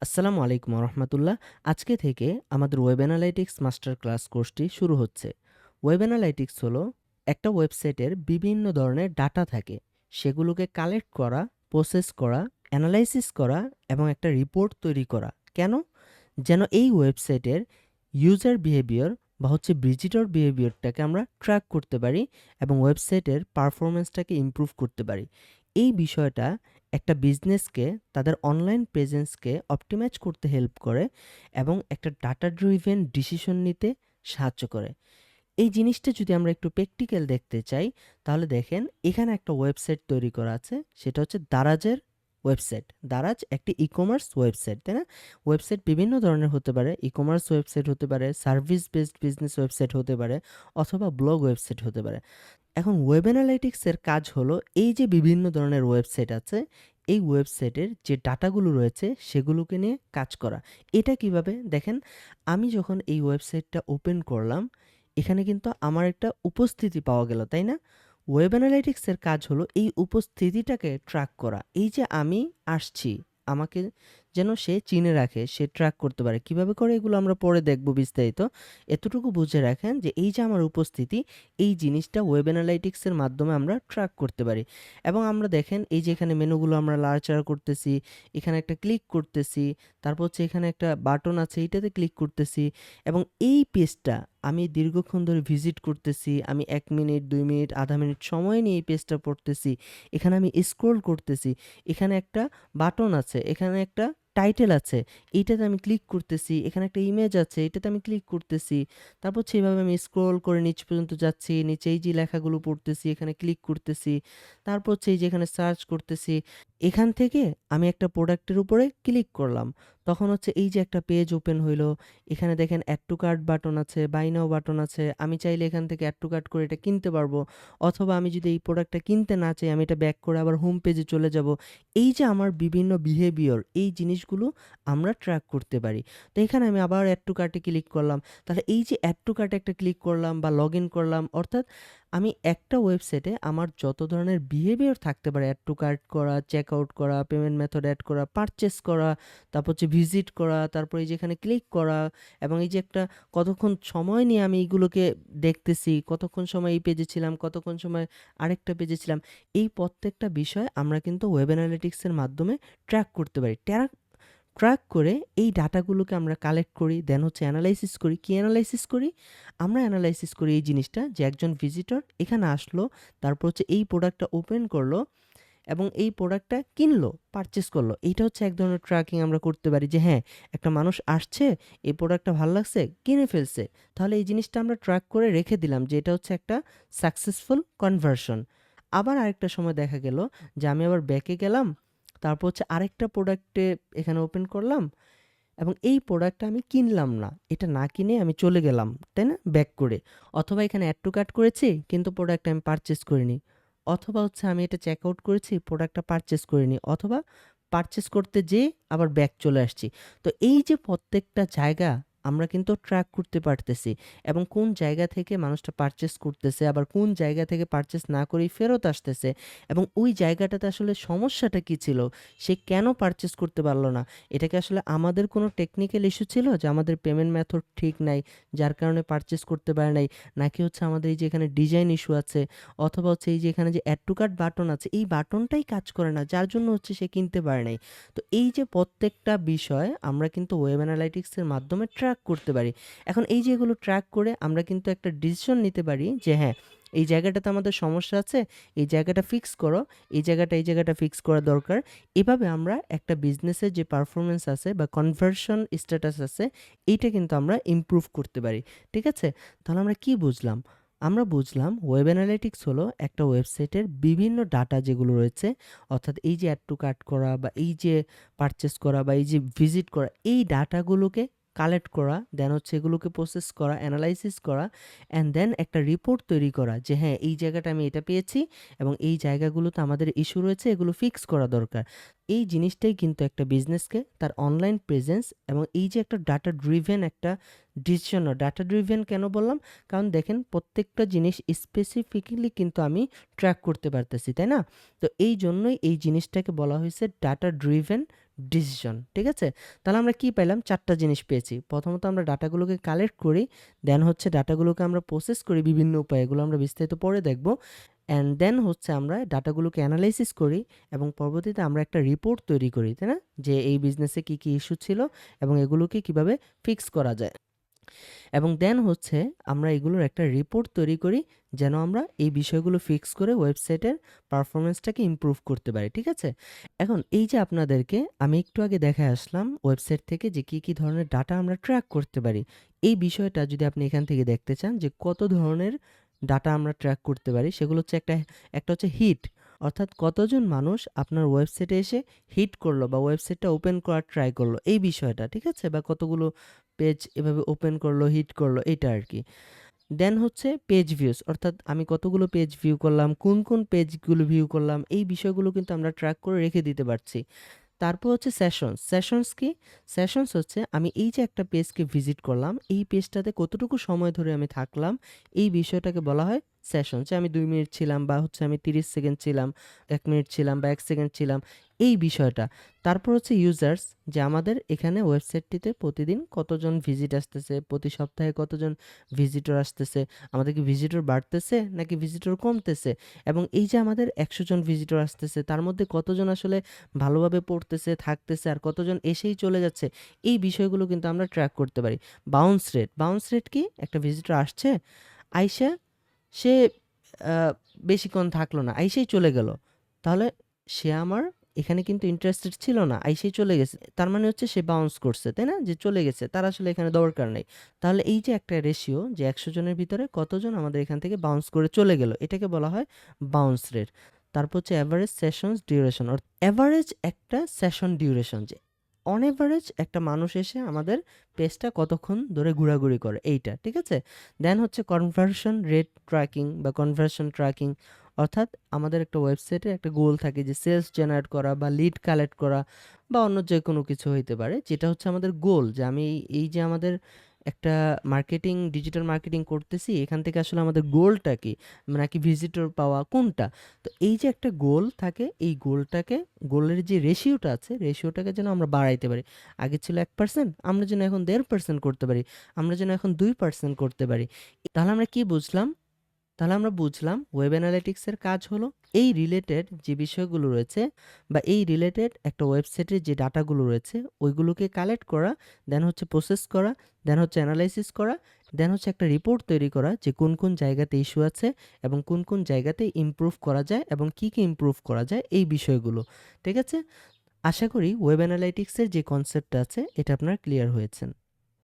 আসসালামু আলাইকুম রহমতুল্লাহ। আজকে থেকে আমাদের ওয়েব অ্যানালাইটিক্স মাস্টার ক্লাস কোর্সটি শুরু হচ্ছে। ওয়েব অ্যানালাইটিক্স হলো একটা ওয়েবসাইটের বিভিন্ন ধরনের ডাটা থাকে, সেগুলোকে কালেক্ট করা, প্রসেস করা, অ্যানালাইসিস করা এবং একটা রিপোর্ট তৈরি করা। কেন? যেন এই ওয়েবসাইটের ইউজার বিহেভিয়ার বা ভিজিটর বিহেভিয়ারটাকে আমরা ট্র্যাক করতে পারি এবং ওয়েবসাইটের পারফরমেন্সটাকে ইমপ্রুভ করতে পারি। এই বিষয়টা একটা বিজনেসকে তাদের অনলাইন প্রেজেন্সকে অপটিমাইজ করতে হেল্প করে এবং একটা ডাটা ড্রিভেন ডিসিশন নিতে সাহায্য করে। এই জিনিসটা যদি আমরা একটু প্র্যাকটিক্যাল দেখতে চাই, তাহলে দেখেন এখানে একটা ওয়েবসাইট তৈরি করা আছে, সেটা হচ্ছে দারাজের ওয়েবসাইট। দারাজ একটি ই কমার্স ওয়েবসাইট, তাই না? ওয়েবসাইট বিভিন্ন ধরনের হতে পারে, ই কমার্স ওয়েবসাইট হতে পারে, সার্ভিস বেসড বিজনেস ওয়েবসাইট হতে পারে, অথবা ব্লগ ওয়েবসাইট হতে পারে। এখন ওয়েব অ্যানালাইটিক্সের কাজ হলো এই যে বিভিন্ন ধরনের ওয়েবসাইট আছে, এই ওয়েবসাইটের যে ডাটাগুলো রয়েছে সেগুলোকে নিয়ে কাজ করা। এটা কিভাবে দেখেন, আমি যখন এই ওয়েবসাইটটা ওপেন করলাম, এখানে কিন্তু আমার একটা উপস্থিতি পাওয়া গেল, তাই না? ওয়েব অ্যানালাইটিক্সের কাজ হলো এই উপস্থিতিটাকে ট্র্যাক করা। এই যে আমি আসছি, আমাকে যেন সে চিনে রাখে, সে ট্র্যাক করতে পারে। কিভাবে করে এগুলো আমরা পরে দেখব বিস্তারিত। এতটুকু বুঝে রাখেন যে এই যে আমার উপস্থিতি, এই জিনিসটা ওয়েব অ্যানালাইটিক্সের মাধ্যমে আমরা ট্র্যাক করতে পারি। এবং আমরা দেখেন এই যে এখানে মেনুগুলো আমরা লাড়াচাড়া করতেছি, এখানে একটা ক্লিক করতেছি, তারপর হচ্ছে এখানে একটা বাটন আছে, এইটাতে ক্লিক করতেছি এবং এই পেজটা আমি দীর্ঘক্ষণ ধরে ভিজিট করতেছি। আমি 1 মিনিট, 2 মিনিট, আধা মিনিট সময় নিয়ে এই পেজটা পড়তেছি। এখানে আমি স্ক্রল করতেছি। এখানে একটা বাটন আছে, এখানে একটা টাইটেল আছে, এইটাতে আমি ক্লিক করতেছি। এখানে একটা ইমেজ আছে, এটাতে আমি ক্লিক করতেছি। তারপর হচ্ছে এভাবে আমি স্ক্রল করে নিচ পর্যন্ত যাচ্ছি। নিচে এই যে লেখাগুলো পড়তেছি, এখানে ক্লিক করতেছি। তারপর হচ্ছে এই যে এখানে সার্চ করতেছি। এখান থেকে আমি একটা প্রোডাক্টের উপরে ক্লিক করলাম। তখন হচ্ছে এই যে একটা পেজ ওপেন হইলো। এখানে দেখেন অ্যাড টু কার্ট বাটন আছে, বাই নাও বাটন আছে। আমি চাইলে এখান থেকে অ্যাড টু কার্ট করে এটা কিনতে পারবো। অথবা আমি যদি এই প্রোডাক্টটা কিনতে না চাই, আমি এটা ব্যাক করে আবার হোম পেজে চলে যাব। এই যে আমার বিভিন্ন বিহেভিয়ার, এই জিনিসগুলো আমরা ট্র্যাক করতে পারি। তো এখানে আমি আবার অ্যাড টু কার্টে ক্লিক করলাম। তাহলে এই যে অ্যাড টু কার্টে একটা ক্লিক করলাম বা লগ ইন করলাম, অর্থাৎ আমি একটা ওয়েবসাইটে আমার যত ধরনের বিহেভিয়ার থাকতে পারে, অ্যাড টু কার্ট করা, চেক আউট করা, পেমেন্ট মেথড অ্যাড করা, পারচেস করা, তারপর হচ্ছে ভিজিট করা, তারপর এই যে এখানে ক্লিক করা এবং এই যে একটা কতক্ষণ সময় নিয়ে আমি এইগুলোকে দেখতেছি, কতক্ষণ সময় এই পেজে ছিলাম, কতক্ষণ সময় আরেকটা পেজে ছিলাম, এই প্রত্যেকটা বিষয় আমরা কিন্তু ওয়েব অ্যানালিটিক্সের মাধ্যমে ট্র্যাক করতে পারি। ট্র্যাক করে এই ডাটাগুলোকে আমরা কালেক্ট করি, দেন হচ্ছে অ্যানালাইসিস করি। কি অ্যানালাইসিস করি? আমরা অ্যানালাইসিস করি এই জিনিসটা যে একজন ভিজিটর এখানে আসলো, তারপর হচ্ছে এই প্রোডাক্টটা ওপেন করলো এবং এই প্রোডাক্টটা কিনলো, পারচেস করলো। এইটা হচ্ছে এক ধরনের ট্র্যাকিং আমরা করতে পারি যে হ্যাঁ, একটা মানুষ আসছে, এই প্রোডাক্টটা ভালো লাগছে, কিনে ফেলছে। তাহলে এই জিনিসটা আমরা ট্র্যাক করে রেখে দিলাম যে এটা হচ্ছে একটা সাকসেসফুল কনভার্সন। আবার আরেকটা সময় দেখা গেল যে আমি আবার ব্যাকে গেলাম, তারপর হচ্ছে আরেকটা প্রোডাক্টে এখানে ওপেন করলাম এবং এই প্রোডাক্টটা আমি কিনলাম না, এটা না কিনে আমি চলে গেলাম, তাই না, ব্যাক করে। অথবা এখানে অ্যাড টু কার্ট করেছি কিন্তু প্রোডাক্টটা আমি পারচেস করিনি। অথবা হচ্ছে আমি এটা চেক আউট করেছি, প্রোডাক্টটা পারচেস করিনি। অথবা পারচেস করতে যেয়ে আবার ব্যাক চলে আসছি। তো এই যে প্রত্যেকটা জায়গা আমরা কিন্তু ট্র্যাক করতে পারতেছি এবং কোন জায়গা থেকে মানুষটা পারচেস করতেছে, আবার কোন জায়গা থেকে পারচেস না করেই ফেরত আসতেছে এবং ওই জায়গাটাতে আসলে সমস্যাটা কী ছিল, সে কেন পারচেস করতে পারলো না। এটা কি আসলে আমাদের কোনো টেকনিক্যাল ইস্যু ছিল যে আমাদের পেমেন্ট মেথড ঠিক নাই, যার কারণে পারচেস করতে পারে নাই? নাকি হচ্ছে আমাদের এই যে এখানে ডিজাইন ইস্যু আছে, অথবা হচ্ছে এই যে এখানে যে অ্যাড টু কার্ট বাটন আছে, এই বাটনটাই কাজ করে না, যার জন্য হচ্ছে সে কিনতে পারে নাই? তো এই যে প্রত্যেকটা বিষয় আমরা কিন্তু ওয়েব অ্যানালাইটিক্সের মাধ্যমে ট্র্যাক করতে পারি। এখন এই যে এগুলো ট্র্যাক করে আমরা কিন্তু একটা ডিসিশন নিতে পারি যে হ্যাঁ, এই জায়গাটাতে আমাদের সমস্যা আছে, এই জায়গাটা ফিক্স করো, এই জায়গাটা ফিক্স করা দরকার। এভাবে আমরা একটা বিজনেসের যে পারফরমেন্স আছে বা কনভার্সন স্ট্যাটাস আছে, এইটা কিন্তু আমরা ইমপ্রুভ করতে পারি। ঠিক আছে? তাহলে আমরা কি বুঝলাম? আমরা বুঝলাম ওয়েব অ্যানালিটিক্স হলো একটা ওয়েবসাইটের বিভিন্ন ডাটা যেগুলো রয়েছে, অর্থাৎ এই যে অ্যাড টু কার্ট করা বা এই যে পারচেস করা বা এই যে ভিজিট করা, এই ডাটাগুলোকে কালেক্ট করা, দেন হচ্ছে এগুলোকে প্রসেস করা, অ্যানালাইসিস করা, অ্যান্ড দেন একটা রিপোর্ট তৈরি করা যে হ্যাঁ, এই জায়গাটা আমি এটা পেয়েছি এবং এই জায়গাগুলোতে আমাদের ইস্যু রয়েছে, এগুলো ফিক্স করা দরকার। এই জিনিসটাই কিন্তু একটা বিজনেসকে তার অনলাইন প্রেজেন্স এবং এই যে একটা ডাটা ড্রিভেন একটা ডিসিশন, ডাটা ড্রিভেন কেন বললাম? কারণ দেখেন প্রত্যেকটা জিনিস স্পেসিফিক্যালি কিন্তু আমি ট্র্যাক করতে পারতেছি, তাই না? তো এই জন্যই এই জিনিসটাকে বলা হয়েছে ডাটা ড্রিভেন ডিসিশন, ঠিক আছে? তাহলে আমরা কি পেলাম? 4 টা জিনিস পেয়েছি। প্রথমত আমরা ডাটাগুলোকে কালেক্ট করি, দেন হচ্ছে ডাটাগুলোকে আমরা প্রসেস করি বিভিন্ন উপায়ে, এগুলো আমরা বিস্তারিত পরে দেখব। অ্যান্ড দেন হচ্ছে আমরা ডাটাগুলোকে অ্যানালাইসিস করি এবং পরবর্তীতে আমরা একটা রিপোর্ট তৈরি করি, তাই না? যে এই বিজনেসে কি, কি ইস্যু ছিল এবং এগুলোকে কিভাবে ফিক্স করা যায়। এবং দেন হচ্ছে আমরা এগুলোর একটা রিপোর্ট তৈরি করি যেন আমরা এই বিষয়গুলো ফিক্স করে ওয়েবসাইটের পারফরমেন্সটাকে ইমপ্রুভ করতে পারি, ঠিক আছে? এখন এই যে আপনাদেরকে আমি একটু আগে দেখায় আসলাম ওয়েবসাইট থেকে যে কী কী ধরনের ডাটা আমরা ট্র্যাক করতে পারি, এই বিষয়টা যদি আপনি এখান থেকে দেখতে চান যে কত ধরনের ডাটা আমরা ট্র্যাক করতে পারি, সেগুলো হচ্ছে একটা একটা হচ্ছে হিট, অর্থাৎ কতজন মানুষ আপনার ওয়েবসাইটে এসে হিট করলো বা ওয়েবসাইটটা ওপেন করার ট্রাই করলো, এই বিষয়টা, ঠিক আছে? বা কতগুলো পেজ এভাবে ওপেন করলো, হিট করলো, এটা আর কি। দেন হচ্ছে পেজ ভিউজ, অর্থাৎ আমি কতগুলো পেজ ভিউ করলাম, কোন কোন পেজগুলো ভিউ করলাম, এই বিষয়গুলো কিন্তু আমরা ট্র্যাক করে রেখে দিতে পারছি। তারপর হচ্ছে সেশনস। সেশনস কি? সেশনস হচ্ছে আমি এই যে একটা পেজকে ভিজিট করলাম, এই পেজটাতে কতটুকু সময় ধরে আমি থাকলাম, এই বিষয়টাকে বলা হয় সেশন। যে আমি 2 মিনিট ছিলাম বা হচ্ছে আমি 30 সেকেন্ড ছিলাম, 1 মিনিট ছিলাম বা 1 সেকেন্ড ছিলাম, এই বিষয়টা। তারপর হচ্ছে ইউজার্স, যে আমাদের এখানে ওয়েবসাইটটিতে প্রতিদিন কতজন ভিজিট আসতেছে, প্রতি সপ্তাহে কতজন ভিজিটর আসতেছে, আমাদের কি ভিজিটর বাড়তেছে নাকি ভিজিটর কমতেছে, এবং এই যে আমাদের 100 জন ভিজিটর আসতেছে তার মধ্যে কতজন আসলে ভালোভাবে পড়তেছে, থাকতেছে, আর কতজন এসেই চলে যাচ্ছে, এই বিষয়গুলো কিন্তু আমরা ট্র্যাক করতে পারি। বাউন্স রেট, বাউন্স রেট কি? একটা ভিজিটর আসছে, আইসা সে আ বেশিক্ষণ থাকলো না, আইসেই চলে গেল। তাহলে সে আমার এখানে কিন্তু ইন্টারেস্টেড ছিল না, আইসেই চলে গেছে। তার মানে হচ্ছে সে বাউন্স করছে, তাই না? যে চলে গেছে, তার আসলে এখানে দরকার নেই। তাহলে এই যে একটা রেশিও যে 100 জনের ভিতরে কতজন আমাদের এখান থেকে বাউন্স করে চলে গেল, এটাকে বলা হয় বাউন্স রেট। তারপর হচ্ছে এভারেজ সেশনস ডিউরেশন, এভারেজ একটা সেশন ডিউরেশন, যে অন এভারেজ একটা মানুষ এসে আমাদের পেজটা কতক্ষণ ধরে ঘোরাঘুরি করে, এইটা, ঠিক আছে? দেন হচ্ছে কনভার্সন রেট ট্র্যাকিং বা কনভার্সন ট্র্যাকিং, অর্থাৎ আমাদের একটা ওয়েবসাইটে একটা গোল থাকে যে সেলস জেনারেট করা বা লিড কালেক্ট করা বা অন্য যে কোনো কিছু হইতে পারে, যেটা হচ্ছে আমাদের গোল, যে আমি এই যে আমাদের একটা মার্কেটিং, ডিজিটাল মার্কেটিং করতেছি, এখান থেকে আসলে আমাদের গোলটা কি, নাকি ভিজিটর পাওয়া, কোনটা? তো এই যে একটা গোল থাকে, এই গোলটাকে, গোলের যে রেশিওটা আছে, রেশিওটাকে যেন আমরা বাড়াইতে পারি। আগে ছিল 1%, আমরা যেন এখন 1.5% করতে পারি, আমরা যেন এখন 2% করতে পারি। তাহলে আমরা কি বুঝলাম? তাহলে আমরা বুঝলাম ওয়েব অ্যানালিটিক্সের কাজ হলো এই রিলেটেড যে বিষয়গুলো রয়েছে বা এই রিলেটেড একটা ওয়েবসাইটের যে ডাটাগুলো রয়েছে ওইগুলোকে কালেক্ট করা, দেন হচ্ছে প্রসেস করা, দেন হচ্ছে অ্যানালাইসিস করা, দেন হচ্ছে একটা রিপোর্ট তৈরি করা যে কোন কোন জায়গাতে ইস্যু আছে এবং কোন কোন জায়গাতে ইমপ্রুভ করা যায় এবং কি কি ইমপ্রুভ করা যায়, এই বিষয়গুলো, ঠিক আছে? আশা করি ওয়েব অ্যানালাইটিক্সের যে কনসেপ্টটা আছে এটা আপনার ক্লিয়ার হয়েছেন।